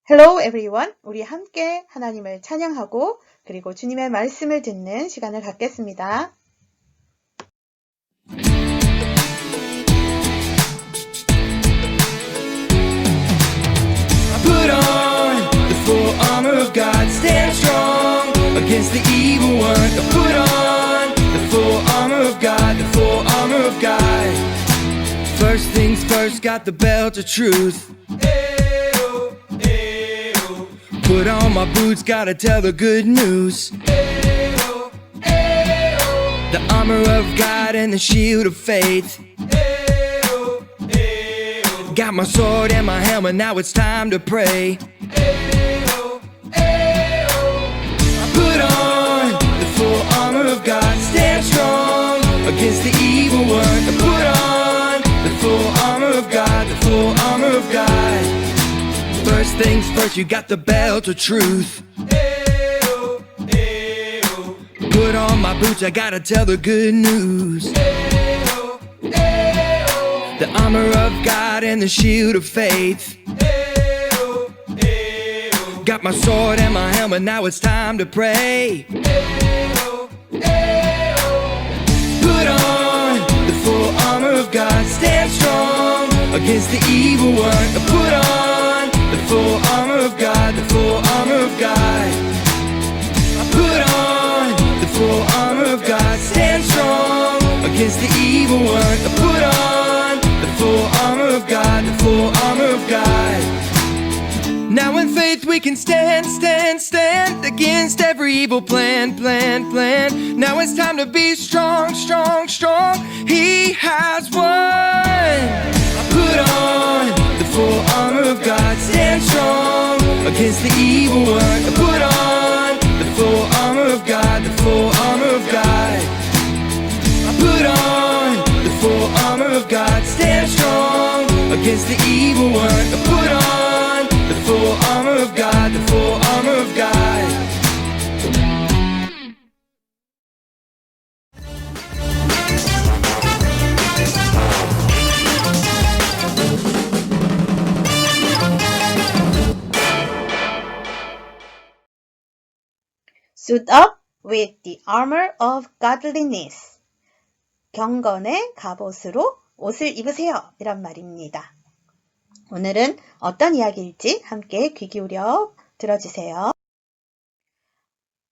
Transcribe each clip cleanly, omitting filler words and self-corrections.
Hello everyone. 우리 함께 하나님을 찬양하고 그리고 주님의 말씀을 듣는 시간을 갖겠습니다. Put on the full armor of God, stand strong against the evil one. Put on the full armor of God, the full armor of God. First things first, got the belt of truth. Put on my boots, gotta tell the good news. The armor of God and the shield of faith. Got my sword and my helmet, now it's time to pray. Put on the full armor of God, stand strong against the evil one. Put on the full armor of God, the full armor of God. First things first, you got the belt of truth. Put on my boots, I gotta tell the good news. The armor of God and the shield of faith. Got my sword and my helmet, now it's time to pray. Put on the full armor of God, stand strong against the evil one. Put on the full armor of God, the full armor of God. Put on the full armor of God, stand strong against the evil one. Put on the full armor of God, the full armor of God. Now in faith we can stand against every evil plan. Now it's time to be strong. He has won. Put on the full armor of God, stand strong against the evil one. Put on the full armor of God, the full armor of God. Put on the full armor of God, stand strong against the evil one. Put on the full armor of God, the full armor of God. Suit up with the armor of godliness. 경건의 갑옷으로 옷을 입으세요. 이란 말입니다. 오늘은 어떤 이야기일지 함께 귀 기울여 들어주세요.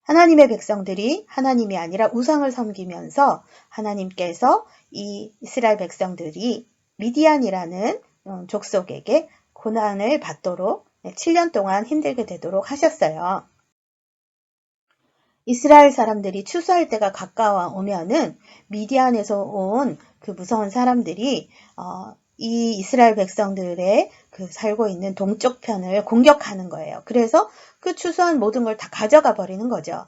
하나님의 백성들이 하나님이 아니라 우상을 섬기면서 하나님께서 이 이스라엘 백성들이 미디안이라는 족속에게 고난을 받도록 7년 동안 힘들게 되도록 하셨어요. 이스라엘 사람들이 추수할 때가 가까워 오면은 미디안에서 온 그 무서운 사람들이 이 이스라엘 백성들의 그 살고 있는 동쪽 편을 공격하는 거예요. 그래서 그 추수한 모든 걸 다 가져가 버리는 거죠.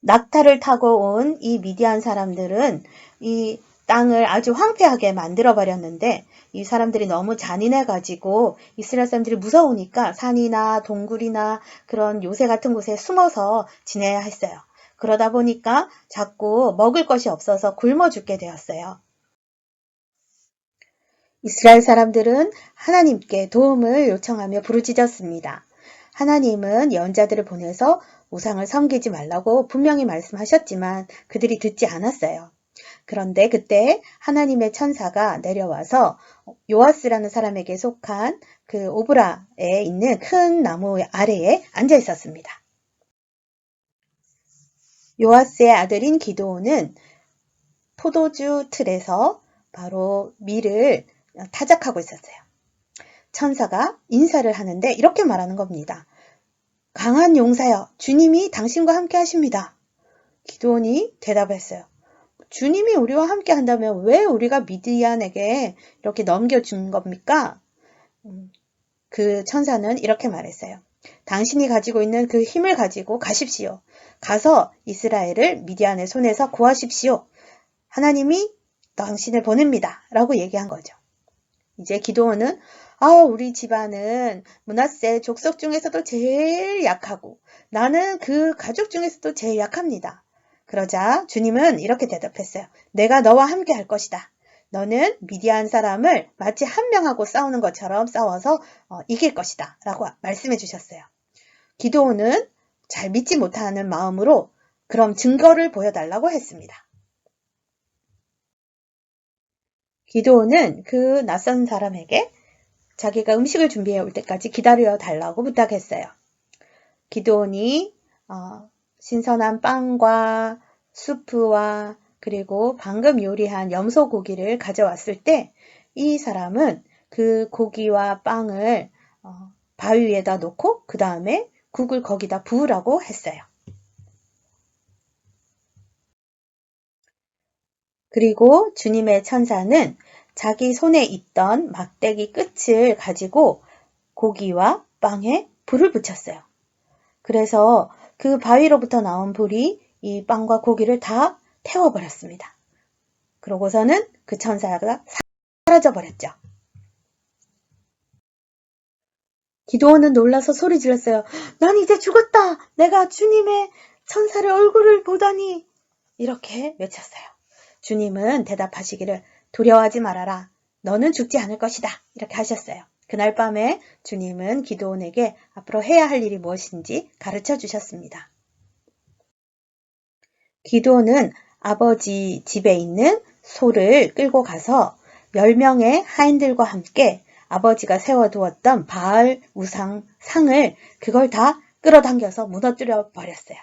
낙타를 타고 온 이 미디안 사람들은 이 땅을 아주 황폐하게 만들어 버렸는데 이 사람들이 너무 잔인해가지고 이스라엘 사람들이 무서우니까 산이나 동굴이나 그런 요새 같은 곳에 숨어서 지내야 했어요. 그러다 보니까 자꾸 먹을 것이 없어서 굶어 죽게 되었어요. 이스라엘 사람들은 하나님께 도움을 요청하며 부르짖었습니다. 하나님은 예언자들을 보내서 우상을 섬기지 말라고 분명히 말씀하셨지만 그들이 듣지 않았어요. 그런데 그때 하나님의 천사가 내려와서 요아스라는 사람에게 속한 그 오브라에 있는 큰 나무 아래에 앉아 있었습니다. 요아스의 아들인 기드온은 포도주 틀에서 바로 밀을 타작하고 있었어요. 천사가 인사를 하는데 이렇게 말하는 겁니다. 강한 용사여, 주님이 당신과 함께 하십니다. 기드온이 대답했어요. 주님이 우리와 함께 한다면 왜 우리가 미디안에게 이렇게 넘겨준 겁니까? 그 천사는 이렇게 말했어요. 당신이 가지고 있는 그 힘을 가지고 가십시오. 가서 이스라엘을 미디안의 손에서 구하십시오. 하나님이 당신을 보냅니다. 라고 얘기한 거죠. 이제 기드온은 우리 집안은 므낫세 족속 중에서도 제일 약하고 나는 그 가족 중에서도 제일 약합니다. 그러자 주님은 이렇게 대답했어요. 내가 너와 함께 할 것이다. 너는 미디안 사람을 마치 한 명하고 싸우는 것처럼 싸워서 이길 것이다 라고 말씀해 주셨어요. 기드온은 잘 믿지 못하는 마음으로 그럼 증거를 보여달라고 했습니다. 기드온은 그 낯선 사람에게 자기가 음식을 준비해 올 때까지 기다려 달라고 부탁했어요. 기드온이 신선한 빵과 수프와 그리고 방금 요리한 염소 고기를 가져왔을 때 이 사람은 그 고기와 빵을 바위 위에다 놓고 그 다음에 국을 거기다 부으라고 했어요. 그리고 주님의 천사는 자기 손에 있던 막대기 끝을 가지고 고기와 빵에 불을 붙였어요. 그래서 그 바위로부터 나온 불이 이 빵과 고기를 다 태워버렸습니다. 그러고서는 그 천사가 사라져버렸죠. 기드온은 놀라서 소리 질렀어요. 난 이제 죽었다. 내가 주님의 천사의 얼굴을 보다니. 이렇게 외쳤어요. 주님은 대답하시기를 두려워하지 말아라. 너는 죽지 않을 것이다. 이렇게 하셨어요. 그날 밤에 주님은 기드온에게 앞으로 해야 할 일이 무엇인지 가르쳐 주셨습니다. 기드온은 아버지 집에 있는 소를 끌고 가서 10명의 하인들과 함께 아버지가 세워두었던 바알 우상 상을 그걸 다 끌어당겨서 무너뜨려 버렸어요.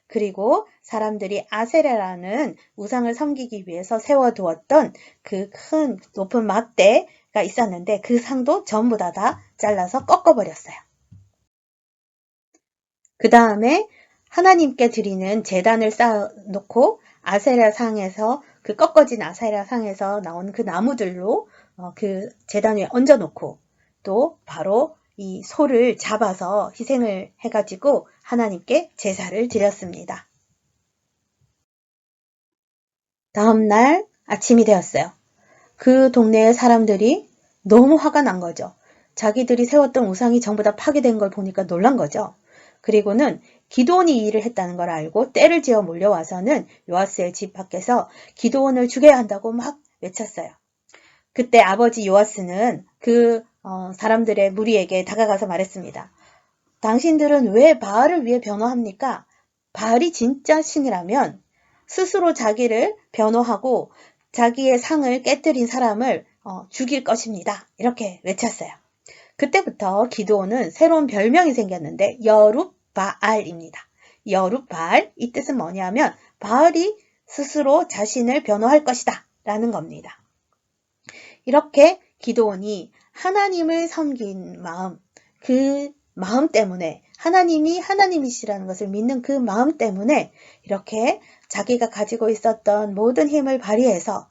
그리고 사람들이 아세라라는 우상을 섬기기 위해서 세워두었던 그 큰 높은 막대가 있었는데 그 상도 전부 다 잘라서 꺾어버렸어요. 그 다음에 하나님께 드리는 제단을 쌓아놓고 아세라 상에서 그 꺾어진 아세라 상에서 나온 그 나무들로 그 제단 위에 얹어놓고 또 바로 이 소를 잡아서 희생을 해가지고 하나님께 제사를 드렸습니다. 다음날 아침이 되었어요. 그 동네의 사람들이 너무 화가 난 거죠. 자기들이 세웠던 우상이 전부 다 파괴된 걸 보니까 놀란 거죠. 그리고는 기드온이 이 일을 했다는 걸 알고 떼를 지어 몰려와서는 요아스의 집 밖에서 기드온을 죽여야 한다고 막 외쳤어요. 그때 아버지 요아스는 그 사람들의 무리에게 다가가서 말했습니다. 당신들은 왜 바알을 위해 변호합니까? 바알이 진짜 신이라면 스스로 자기를 변호하고 자기의 상을 깨뜨린 사람을 죽일 것입니다. 이렇게 외쳤어요. 그때부터 기드온은 새로운 별명이 생겼는데 여룹바알입니다. 여룹바알, 이 뜻은 뭐냐면 바알이 스스로 자신을 변호할 것이다 라는 겁니다. 이렇게 기드온이 하나님을 섬긴 마음, 그 마음 때문에 하나님이 하나님이시라는 것을 믿는 그 마음 때문에 이렇게 자기가 가지고 있었던 모든 힘을 발휘해서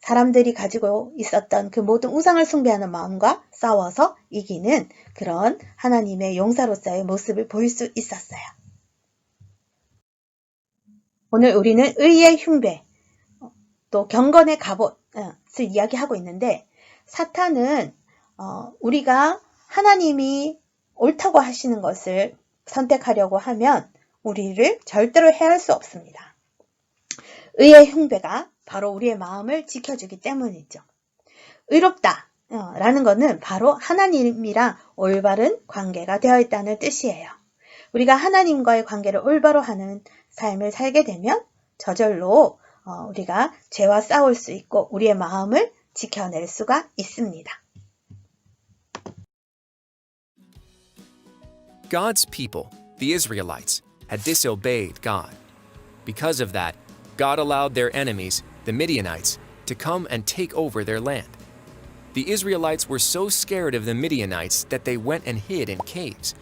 사람들이 가지고 있었던 그 모든 우상을 숭배하는 마음과 싸워서 이기는 그런 하나님의 용사로서의 모습을 보일 수 있었어요. 오늘 우리는 의의 흉배, 또 경건의 갑옷을 이야기하고 있는데 사탄은 우리가 하나님이 옳다고 하시는 것을 선택하려고 하면 우리를 절대로 해할 수 없습니다. 의의 흉배가 바로 우리의 마음을 지켜주기 때문이죠. 의롭다 라는 것은 바로 하나님이랑 올바른 관계가 되어 있다는 뜻이에요. 우리가 하나님과의 관계를 올바로 하는 삶을 살게 되면 저절로 우리가 죄와 싸울 수 있고 우리의 마음을 지켜낼 수가 있습니다. God's people, the Israelites, had disobeyed God. Because of that, God allowed their enemies, the Midianites, to come and take over their land. The Israelites were so scared of the Midianites that they went and hid in caves.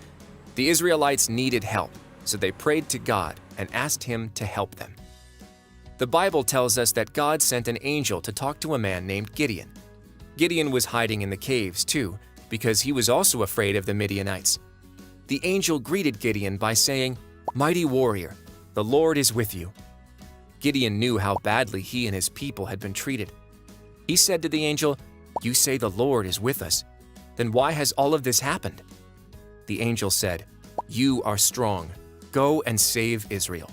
The Israelites needed help, so they prayed to God and asked Him to help them. The Bible tells us that God sent an angel to talk to a man named Gideon. Gideon was hiding in the caves too, because he was also afraid of the Midianites. The angel greeted Gideon by saying, "Mighty warrior, the Lord is with you." Gideon knew how badly he and his people had been treated. He said to the angel, "You say the Lord is with us. Then why has all of this happened?" The angel said, "You are strong. Go and save Israel."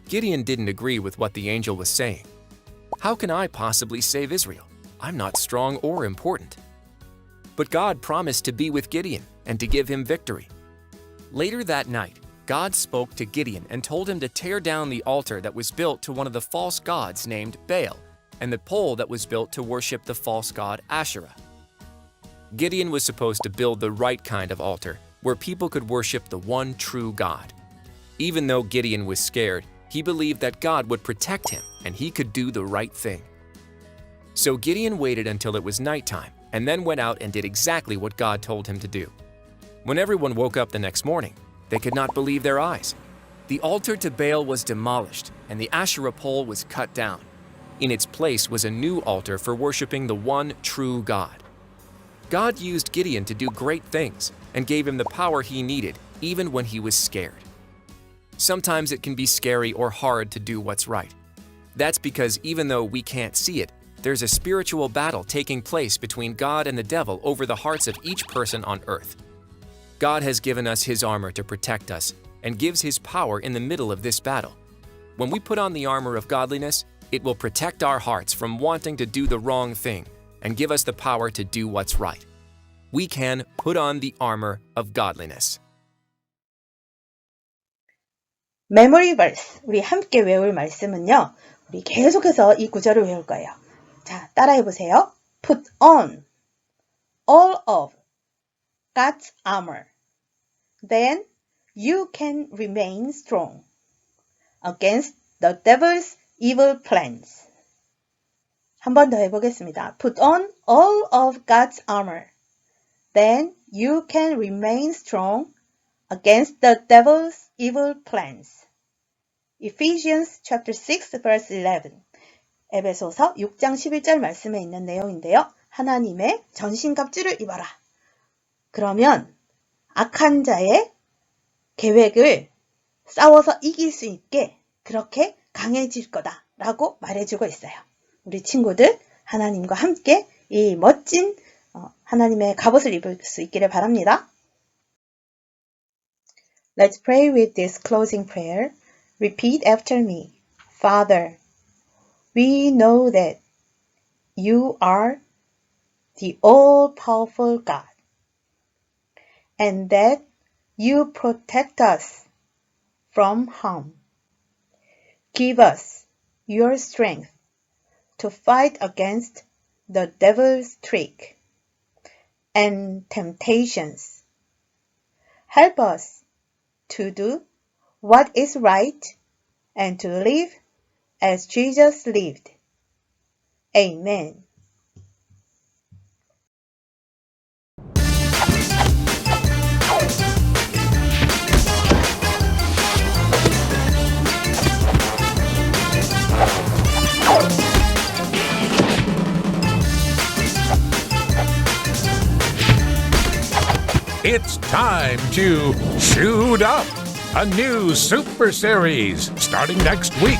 Gideon didn't agree with what the angel was saying. How can I possibly save Israel? I'm not strong or important. But God promised to be with Gideon and to give him victory. Later that night, God spoke to Gideon and told him to tear down the altar that was built to one of the false gods named Baal, and the pole that was built to worship the false god Asherah. Gideon was supposed to build the right kind of altar, where people could worship the one true God. Even though Gideon was scared, he believed that God would protect him and he could do the right thing. So Gideon waited until it was nighttime and then went out and did exactly what God told him to do. When everyone woke up the next morning, they could not believe their eyes. The altar to Baal was demolished and the Asherah pole was cut down. In its place was a new altar for worshiping the one true God. God used Gideon to do great things and gave him the power he needed even when he was scared. Sometimes it can be scary or hard to do what's right. That's because even though we can't see it, there's a spiritual battle taking place between God and the devil over the hearts of each person on earth. God has given us his armor to protect us and gives his power in the middle of this battle. When we put on the armor of godliness, it will protect our hearts from wanting to do the wrong thing and give us the power to do what's right. We can put on the armor of godliness. 메모리 verse, 우리 함께 외울 말씀은요. 우리 계속해서 이 구절을 외울 거예요. 자, 따라해 보세요. Put on all of God's armor. Then you can remain strong against the devil's evil plans. 한 번 더 해보겠습니다. Put on all of God's armor. Then you can remain strong against the devil's evil plans. Ephesians chapter 6 verse 11. 에베소서 6장 11절 말씀에 있는 내용인데요. 하나님의 전신갑주를 입어라. 그러면 악한 자의 계획을 싸워서 이길 수 있게 그렇게 강해질 거다 라고 말해주고 있어요. 우리 친구들 하나님과 함께 이 멋진 하나님의 갑옷을 입을 수 있기를 바랍니다. Let's pray with this closing prayer. Repeat after me. Father, we know that you are the all-powerful God and that you protect us from harm. Give us your strength to fight against the devil's trick and temptations. Help us to do what is right and to live as Jesus lived. Amen. It's time to shoot up, a new super series starting next week.